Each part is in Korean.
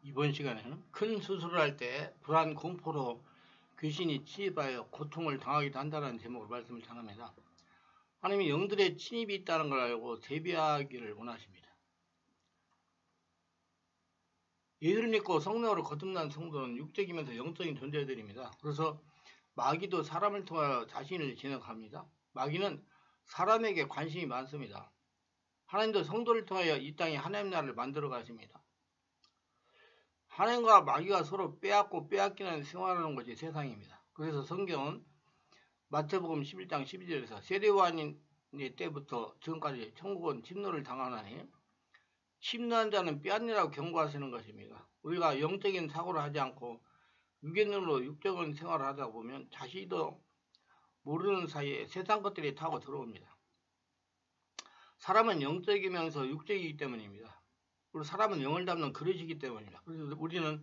이번 시간에는 큰 수술을 할 때 불안 공포로 귀신이 침입하여 고통을 당하기도 한다는 제목으로 말씀을 전합니다. 하나님이 영들의 침입이 있다는 걸 알고 대비하기를 원하십니다. 예수를 믿고 성령으로 거듭난 성도는 육적이면서 영적인 존재들입니다. 그래서 마귀도 사람을 통하여 자신을 진행합니다. 마귀는 사람에게 관심이 많습니다. 하나님도 성도를 통하여 이 땅에 하나님 나라를 만들어 가십니다. 하나님과 마귀가 서로 빼앗고 빼앗기는 생활하는 것이 세상입니다. 그래서 성경은 마태복음 11장 12절에서 세례요한의 때부터 지금까지 천국은 침노를 당하나니 침노한 자는 빼앗느라고 경고하시는 것입니다. 우리가 영적인 사고를 하지 않고 육의 눈으로 육적인 생활을 하다 보면 자신도 모르는 사이에 세상 것들이 타고 들어옵니다. 사람은 영적이면서 육적이기 때문입니다. 그리고 사람은 영을 담는 그릇이기 때문입니다. 그래서 우리는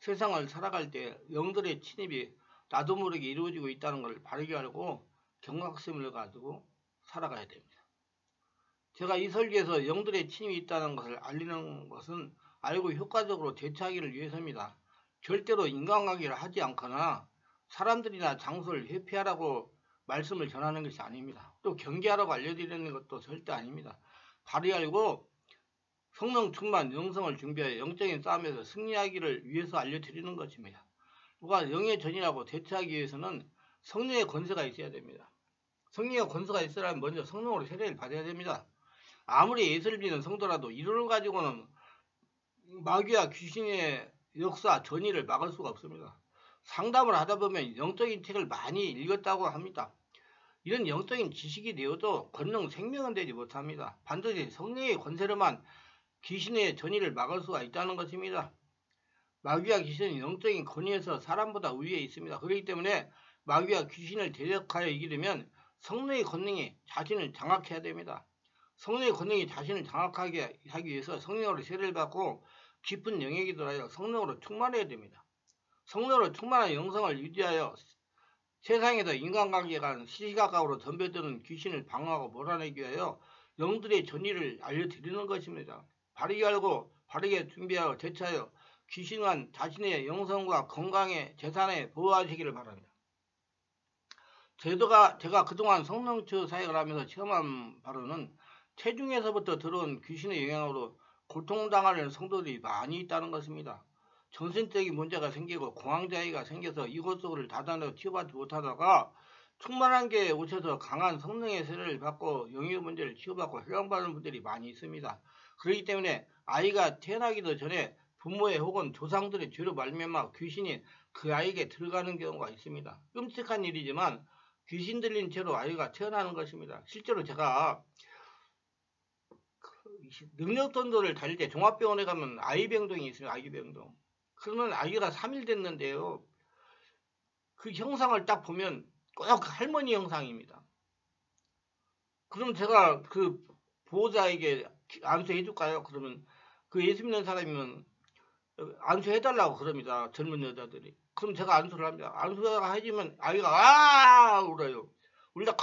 세상을 살아갈 때 영들의 침입이 나도 모르게 이루어지고 있다는 것을 바르게 알고 경각심을 가지고 살아가야 됩니다. 제가 이 설계에서 영들의 침입이 있다는 것을 알리는 것은 알고 효과적으로 대처하기를 위해서입니다. 절대로 인간관계를 하지 않거나 사람들이나 장소를 회피하라고 말씀을 전하는 것이 아닙니다. 또 경계하라고 알려드리는 것도 절대 아닙니다. 바로 알고 성령 충만 영성을 준비하여 영적인 싸움에서 승리하기를 위해서 알려드리는 것입니다. 누가 영의 전이라고 대처하기 위해서는 성령의 권세가 있어야 됩니다. 성령의 권세가 있으려면 먼저 성령으로 세례를 받아야 됩니다. 아무리 예수를 믿는 성도라도 이론을 가지고는 마귀와 귀신의 역사, 전이를 막을 수가 없습니다. 상담을 하다 보면 영적인 책을 많이 읽었다고 합니다. 이런 영적인 지식이 되어도 권능 생명은 되지 못합니다. 반드시 성령의 권세로만 귀신의 전이를 막을 수가 있다는 것입니다. 마귀와 귀신은 영적인 권위에서 사람보다 우위에 있습니다. 그렇기 때문에 마귀와 귀신을 대적하여 이기려면 성령의 권능이 자신을 장악해야 됩니다. 성령의 권능이 자신을 장악하게 하기 위해서 성령으로 세례를 받고 깊은 영역에 들어가여 성령으로 충만해야 됩니다. 성령으로 충만한 영성을 유지하여 세상에서 인간관계가 시시각각으로 덤벼드는 귀신을 방어하고 몰아내기 위하여 영들의 전의를 알려드리는 것입니다. 바르게 알고 바르게 준비하여 대처하여 귀신은 자신의 영성과 건강에 재산에 보호하시기를 바랍니다. 제가 그동안 성령처 사역을 하면서 체험한 바로는 체중에서부터 들어온 귀신의 영향으로 고통당하는 성도들이 많이 있다는 것입니다. 정신적인 문제가 생기고 공황장애가 생겨서 이곳저곳을 다다녀 치유받지 못하다가 충만한 게 오셔서 강한 성령의 세례를 받고 영역 문제를 치유받고 해방받는 분들이 많이 있습니다. 그렇기 때문에 아이가 태어나기도 전에 부모의 혹은 조상들의 죄로 말미암아 귀신이 그 아이에게 들어가는 경우가 있습니다. 끔찍한 일이지만 귀신 들린 채로 아이가 태어나는 것입니다. 실제로 제가 능력전도를 다닐 때 종합병원에 가면 아이병동이 있어요. 아이병동. 그러면 아이가 3일 됐는데요. 그 형상을 딱 보면 꼭 할머니 형상입니다. 그럼 제가 그 보호자에게 안수해줄까요? 그러면 그 예수 믿는 사람이면 안수해달라고 그럽니다. 젊은 여자들이. 그럼 제가 안수를 합니다. 안수가 해주면 아이가 울어요. 울다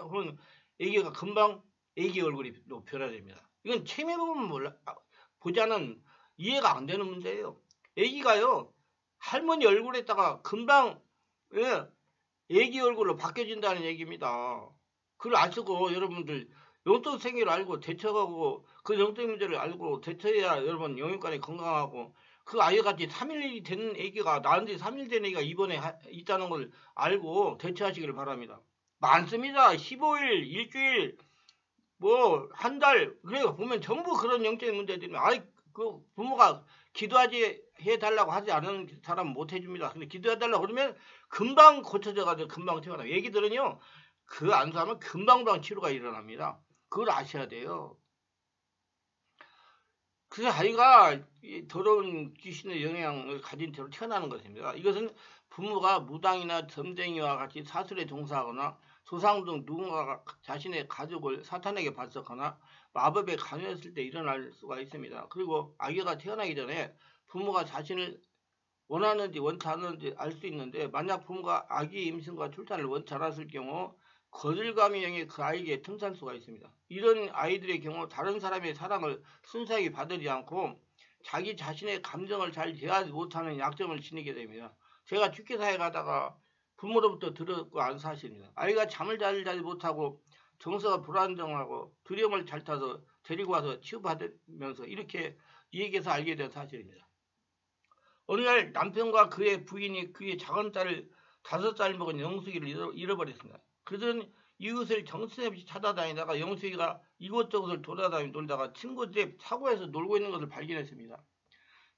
하면 애기가 금방 애기 얼굴이 변화됩니다. 이건 체험해 보면 몰라 보자는 이해가 안 되는 문제예요. 애기가요 할머니 얼굴에다가 금방 애기 얼굴로 바뀌어진다는 얘기입니다. 그걸 아시고 여러분들 영적 생기를 알고 대처하고 그 영적 문제를 알고 대처해야 여러분 영육간에 건강하고 그 아이같이 3일이 된 애기가 낳은 지 3일 된 애기가 입원에 있다는 걸 알고 대처하시기를 바랍니다. 많습니다. 15일, 일주일, 뭐 한 달 그래요. 보면 전부 그런 영적인 문제들이 그 부모가 기도하지 해달라고 하지 않은 사람은 못 해줍니다. 근데 기도해달라고 그러면 금방 고쳐져가지고 금방 태어나요. 애기들은요 그 안수하면 금방 치료가 일어납니다. 그걸 아셔야 돼요. 그래서 아이가 더러운 귀신의 영향을 가진 채로 태어나는 것입니다. 이것은 부모가 무당이나 점쟁이와 같이 사술에 종사하거나 조상 등 누군가가 자신의 가족을 사탄에게 발석하나 마법에 관여했을 때 일어날 수가 있습니다. 그리고 아기가 태어나기 전에 부모가 자신을 원하는지 원치 않는지 알 수 있는데 만약 부모가 아기 임신과 출산을 원치 않았을 경우 거절감이 영해 그 아이에게 틈살 수가 있습니다. 이런 아이들의 경우 다른 사람의 사랑을 순수하게 받지 않고 자기 자신의 감정을 잘 제어하지 못하는 약점을 지니게 됩니다. 제가 축제사에 가다가 부모로부터 들었고 안 사실입니다. 아이가 잠을 잘 자지 못하고 정서가 불안정하고 두려움을 잘 타서 데리고 와서 치유받으면서 이렇게 얘기해서 알게 된 사실입니다. 어느 날 남편과 그의 부인이 그의 작은 딸을 5살 먹은 영숙이를 잃어버렸습니다. 그들은 이웃을 정신없이 찾아다니다가 영숙이가 이곳저곳을 돌아다니다가 친구 집 차고에서 놀고 있는 것을 발견했습니다.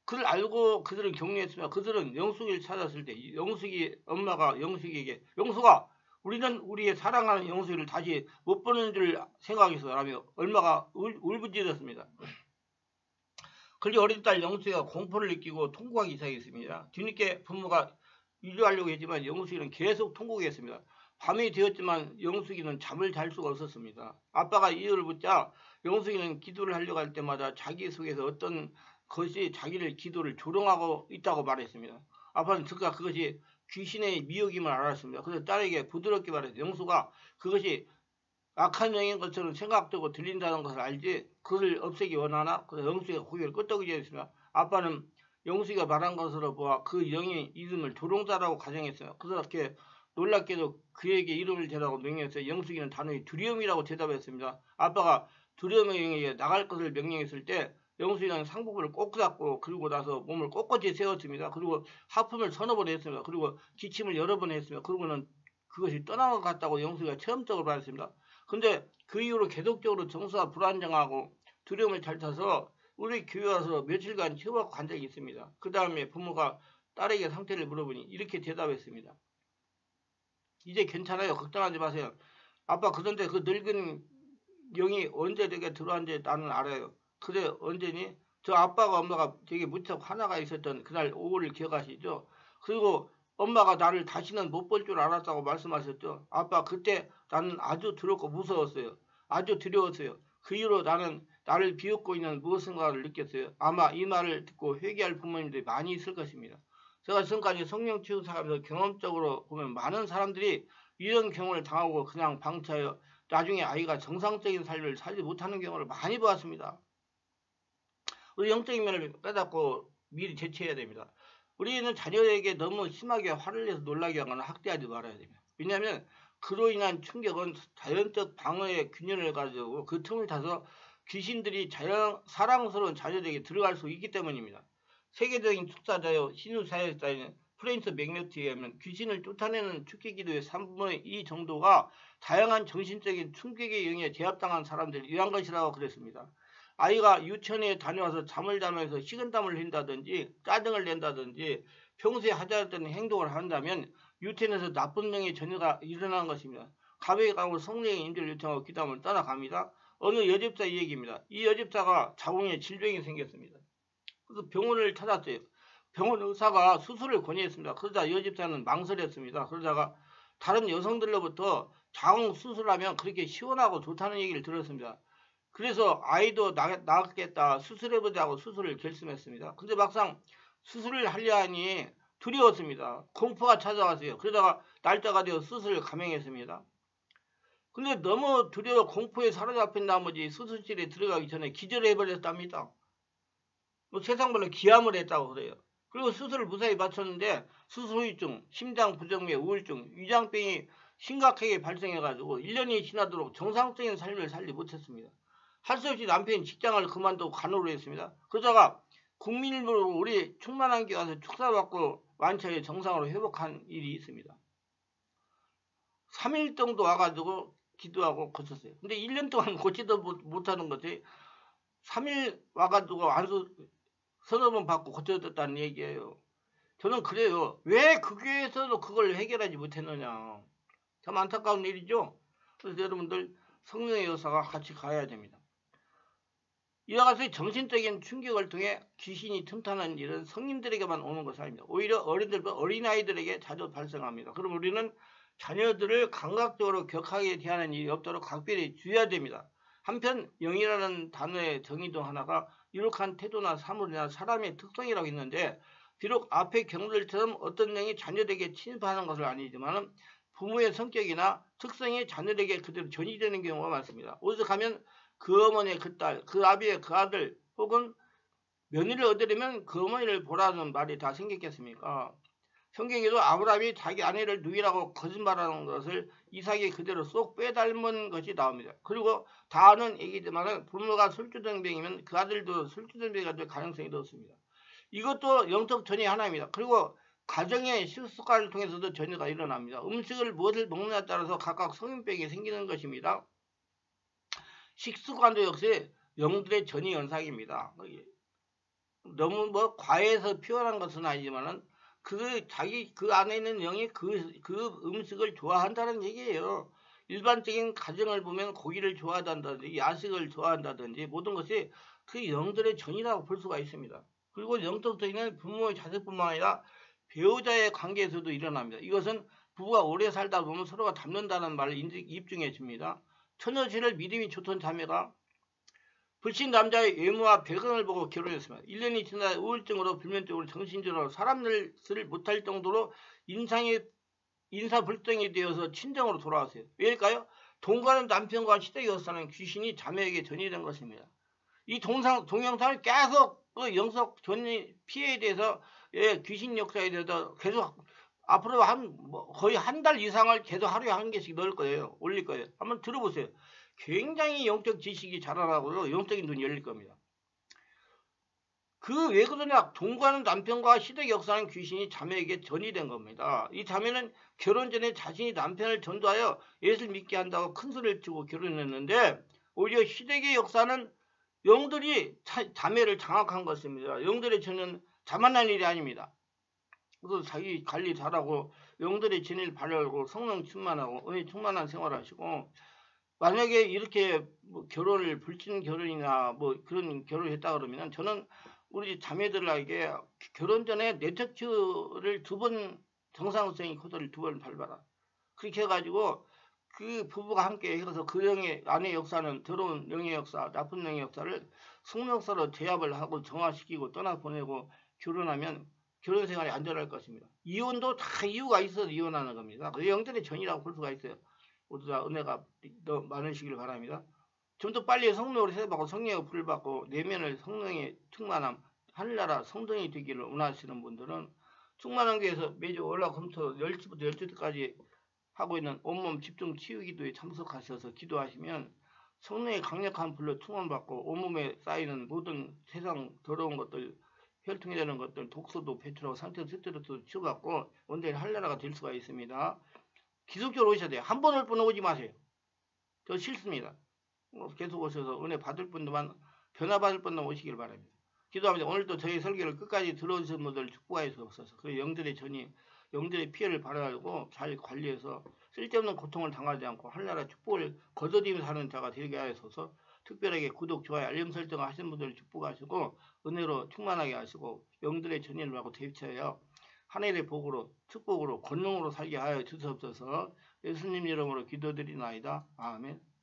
그를 알고 그들은 격려했으며 그들은 영숙이를 찾았을 때 영숙이 엄마가 영숙이에게 영숙아 우리는 우리의 사랑하는 영숙이를 다시 못 보는 줄 생각해서 라며 얼마가 울부짖었습니다. 그리 어린 딸 영숙이가 공포를 느끼고 통곡하기 시작했습니다. 뒤늦게 부모가 위로하려고 했지만 영숙이는 계속 통곡했습니다. 밤이 되었지만 영숙이는 잠을 잘 수가 없었습니다. 아빠가 이유를 묻자 영숙이는 기도를 하려고 할 때마다 자기 속에서 어떤 것이 자기를 기도를 조롱하고 있다고 말했습니다. 아빠는 즉각 그것이 귀신의 미혹임을 알았습니다. 그래서 딸에게 부드럽게 말했어요. 영숙아 그것이 악한 영인 것처럼 생각되고 들린다는 것을 알지 그것을 없애기 원하나? 그래서 영숙이가 고개를 끄덕이었습니다. 아빠는 영숙이가 말한 것으로 보아 그 영의 이름을 조롱자라고 가정했어요. 그렇게 놀랍게도 그에게 이름을 대라고 명령했어요. 영숙이는 단호히 두려움이라고 대답했습니다. 아빠가 두려움의 영에게 나갈 것을 명령했을 때 영숙이는 상복을 꼭 잡고 그리고 나서 몸을 꼿꼿이 세웠습니다. 그리고 하품을 서너 번 했습니다. 그리고 기침을 여러 번 했습니다. 그러고는 그것이 떠난 것 같다고 영숙이가 체험적으로 말했습니다. 근데 그 이후로 계속적으로 정서가 불안정하고 두려움을 잘 타서 우리 교회 와서 며칠간 치료받고 간 적이 있습니다. 그 다음에 부모가 딸에게 상태를 물어보니 이렇게 대답했습니다. 이제 괜찮아요. 걱정하지 마세요. 아빠 그런데 그 늙은 영이 언제 내게 들어왔는지 나는 알아요. 그래 언제니? 저 아빠가 엄마가 되게 무척 화나가 있었던 그날 오후를 기억하시죠? 그리고 엄마가 나를 다시는 못 볼 줄 알았다고 말씀하셨죠. 아빠 그때 나는 아주 두렵고 무서웠어요. 아주 두려웠어요. 그 이후로 나는 나를 비웃고 있는 무엇인가를 느꼈어요. 아마 이 말을 듣고 회개할 부모님들이 많이 있을 것입니다. 제가 지금까지 성령 치유사하면서 경험적으로 보면 많은 사람들이 이런 경우를 당하고 그냥 방치하여 나중에 아이가 정상적인 삶을 살지 못하는 경우를 많이 보았습니다. 우리 영적인 면을 깨닫고 미리 대처해야 됩니다. 우리는 자녀에게 너무 심하게 화를 내서 놀라게 하거나 학대하지 말아야 됩니다. 왜냐하면 그로 인한 충격은 자연적 방어의 균형을 가지고 그 틈을 타서 귀신들이 사랑스러운 자녀에게 들어갈 수 있기 때문입니다. 세계적인 축사자요 신유사역자인 프랜스 맥너티에 의하면 귀신을 쫓아내는 축기기도의 3분의 2 정도가 다양한 정신적인 충격에 의해 제압당한 사람들을 위한 것이라고 그랬습니다. 아이가 유치원에 다녀와서 잠을 자면서 식은땀을 흘린다든지 짜증을 낸다든지 평소에 하지 않았던 행동을 한다면 유치원에서 나쁜 영의 전이가 일어난 것입니다. 가백에 가고 성령의 인도를 요청하고 기도하면 떠나갑니다. 어느 여집사 얘기입니다. 이 여집사가 자궁에 질병이 생겼습니다. 그래서 병원을 찾았어요. 병원 의사가 수술을 권유했습니다. 그러자 여집사는 망설였습니다. 그러다가 다른 여성들로부터 자궁 수술하면 그렇게 시원하고 좋다는 얘기를 들었습니다. 그래서 아이도 낳겠다 수술해보자고 수술을 결심했습니다. 근데 막상 수술을 하려 하니 두려웠습니다. 공포가 찾아왔어요. 그러다가 날짜가 되어 수술을 감행했습니다. 근데 너무 두려워 공포에 사로잡힌 나머지 수술실에 들어가기 전에 기절을 해버렸답니다. 뭐 세상별로 기함을 했다고 그래요. 그리고 수술을 무사히 마쳤는데 수술 후유증, 심장 부정맥, 우울증, 위장병이 심각하게 발생해가지고 1년이 지나도록 정상적인 삶을 살지 못했습니다. 할 수 없이 남편이 직장을 그만두고 간호를 했습니다. 그러다가 국민일보로 우리 충만한 게 와서 축사받고 완전히 정상으로 회복한 일이 있습니다. 3일 정도 와가지고 기도하고 고쳤어요. 근데 1년 동안 고치도 못하는 거지 3일 와가지고 안수 서너 번 받고 고쳐졌다는 얘기예요. 저는 그래요. 왜 그 교회에서도 그걸 해결하지 못했느냐. 참 안타까운 일이죠. 그래서 여러분들 성령의 역사가 같이 가야 됩니다. 이와 같이 정신적인 충격을 통해 귀신이 틈타는 일은 성인들에게만 오는 것이 아닙니다. 오히려 어린아이들에게 자주 발생합니다. 그럼 우리는 자녀들을 감각적으로 격하게 대하는 일이 없도록 각별히 주의해야 됩니다. 한편 영이라는 단어의 정의도 하나가 유력한 태도나 사물이나 사람의 특성이라고 있는데 비록 앞의 경우들처럼 어떤 영이 자녀에게 침입하는 것은 아니지만 부모의 성격이나 특성이 자녀에게 그대로 전이되는 경우가 많습니다. 오죽하면 그 어머니의 그 딸, 그 아비의 그 아들 혹은 며느리를 얻으려면 그 어머니를 보라는 말이 다 생겼겠습니까? 성경에도 아브라함이 자기 아내를 누이라고 거짓말하는 것을 이삭이 그대로 쏙 빼닮은 것이 나옵니다. 그리고 다 아는 얘기지만 부모가 술주정뱅이면 그 아들도 술주정뱅이가 될 가능성이 높습니다. 이것도 영적 전이 하나입니다. 그리고 가정의 식습관을 통해서도 전이가 일어납니다. 음식을 무엇을 먹느냐에 따라서 각각 성인병이 생기는 것입니다. 식습관도 역시 영들의 전이 현상입니다. 너무 과해서 표현한 것은 아니지만은 자기 그 안에 있는 영이 그 음식을 좋아한다는 얘기예요. 일반적인 가정을 보면 고기를 좋아한다든지 야식을 좋아한다든지 모든 것이 그 영들의 전이라고 볼 수가 있습니다. 그리고 영적 전이는 부모의 자식뿐만 아니라 배우자의 관계에서도 일어납니다. 이것은 부부가 오래 살다 보면 서로가 닮는다는 말을 입증해 줍니다. 처녀지를 믿음이 좋던 자매가 불신 남자의 외모와 배경을 보고 결혼했습니다. 1년이 지나 우울증으로 불면증으로 정신질환으로 사람들을 못할 정도로 인사불성이 되어서 친정으로 돌아왔어요. 왜일까요? 동거하는 남편과 시댁에 사는 귀신이 자매에게 전이된 것입니다. 이 동영상을 계속 그 영적 전이 피해에 대해서 귀신 역사에 대해서 계속 앞으로 거의 한 달 이상을 계속 하루에 한 개씩 넣을 거예요. 올릴 거예요. 한번 들어보세요. 굉장히 영적 지식이 자라나고 영적인 눈이 열릴 겁니다. 왜 그러냐? 동거하는 남편과 시댁 역사하는 귀신이 자매에게 전이된 겁니다. 이 자매는 결혼 전에 자신이 남편을 전도하여 예수를 믿게 한다고 큰 소리를 치고 결혼했는데 오히려 시댁의 역사는 영들이 자매를 장악한 것입니다. 영들의 전은 자만한 일이 아닙니다. 그래서 자기 관리 잘하고 영들의 진리를 바라고 성령 충만하고 은혜 충만한 생활을 하시고 만약에 이렇게 결혼을 불신 결혼이나 그런 결혼을 했다 그러면 저는 우리 자매들에게 결혼 전에 네트워크를 2번 정상성이 코드를 2번 밟아라. 그렇게 해가지고 그 부부가 함께 해서 그 영의 안의 역사는 더러운 영의 역사, 나쁜 영의 역사를 성령 역사로 제압을 하고 정화시키고 떠나보내고 결혼하면 결혼 생활이 안전할 것입니다. 이혼도 다 이유가 있어서 이혼하는 겁니다. 그 영들의 전이라고 볼 수가 있어요. 모두 다 은혜가 더 많으시길 바랍니다. 좀 더 빨리 성령으로 세례받고 성령의 불을 받고 내면을 성령의 충만함, 하늘나라 성전이 되기를 원하시는 분들은 충만한 교회에서 매주 월화 금토 10시부터 12시까지 하고 있는 온몸 집중 치유 기도에 참석하셔서 기도하시면 성령의 강력한 불로 충만받고 온몸에 쌓이는 모든 세상 더러운 것들, 혈통이 되는 것들, 독소도 배출하고 상태 스트레스도 치유받고 온전히 한나라가 될 수가 있습니다. 기속적으로 오셔야 돼요. 한 번 올 뿐 오지 마세요. 저 싫습니다. 계속 오셔서 은혜 받을 분들만, 변화 받을 분들만 오시길 바랍니다. 기도합니다. 오늘도 저희 설교를 끝까지 들어주신 분들 축복하여 주옵소서. 그 영들의 전이, 영들의 피해를 발휘하고 잘 관리해서 쓸데없는 고통을 당하지 않고 하늘나라 축복을 거둬들이면서 사는 자가 되게 하여서 특별하게 구독, 좋아요, 알림 설정 하신 분들을 축복하시고 은혜로 충만하게 하시고 영들의 전의를 하고 대비하여 하늘의 복으로 축복으로 권능으로 살게 하여 주시옵소서. 예수님 이름으로 기도드리나이다. 아멘.